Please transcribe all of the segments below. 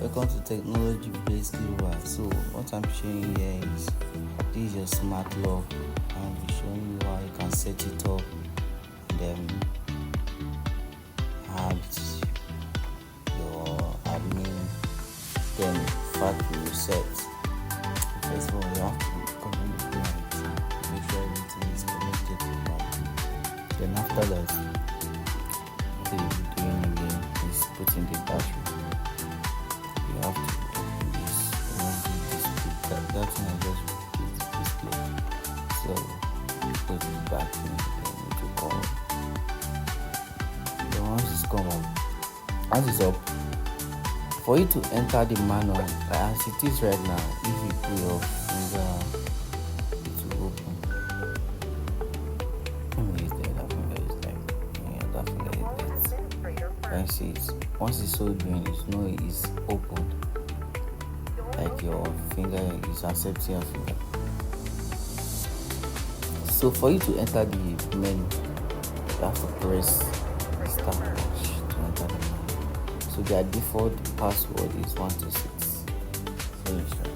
Welcome to Technology Based Silver. So what I'm showing here is this is your smart lock. I'll be showing you how you can set it up, then add your admin, then factory reset. First of all, you have to connect the light, make sure everything is connected properly. Then after that, what you'll be doing again is putting the battery. You have to open this, remove the display. That thing I just removed the display. So you put it back in, then it will come up. Then once it's come up, once it's up, for you to enter the manual, as it is right now, if you put your finger, it will open. That finger is there. That finger is there. I see it. Once it's so green, you know it's open. Like your finger is accepting your finger. So for you to enter the menu, you have to press start hash to enter the menu. So their default password is 126. Finish that.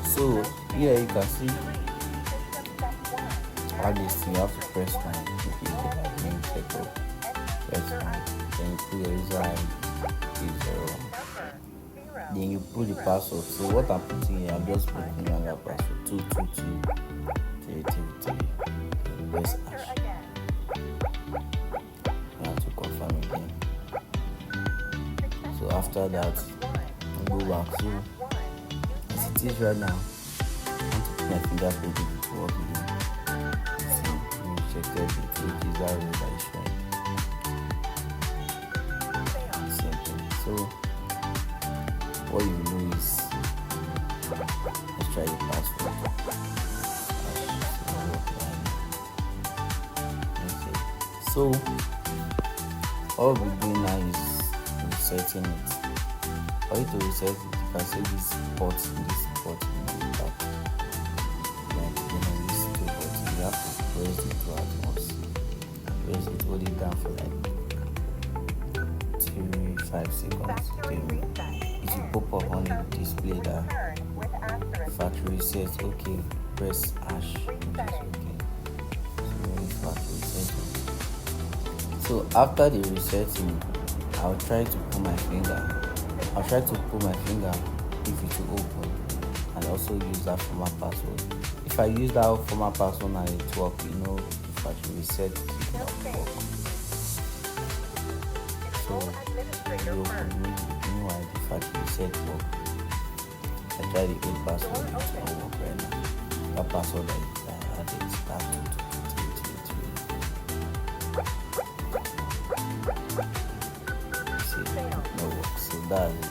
So here you can see all this thing. You have to press 1 if you get that name set up. Press 1, then you put your user ID is 0. Then you put the password. So what I'm putting here, I'm just putting another password 222 333. Press hash. You have to confirm again. So after that, go back to as it is right now. I want to put my fingerprint to work again. See, we checked it, which is our road that is showing. Same thing. So what you do is let's try the password. So all we're doing now is resetting it. For you to reset it, you can say this port in the back. Then these two buttons, you have to press it two at once. Press it, hold it down for like 5 seconds. It will pop up on the display that factory reset. Okay, press hash, which is okay. So it's factory reset. So after the resetting, I'll try to put my finger. I'll try to put my finger if it will open, and also use that former password. If I use that former password and it work, if I should reset it will not work. So you open meanwhile the factory reset work. I try the old password, it won't work right now. That password I added is that 22333. See, no work. So that's it.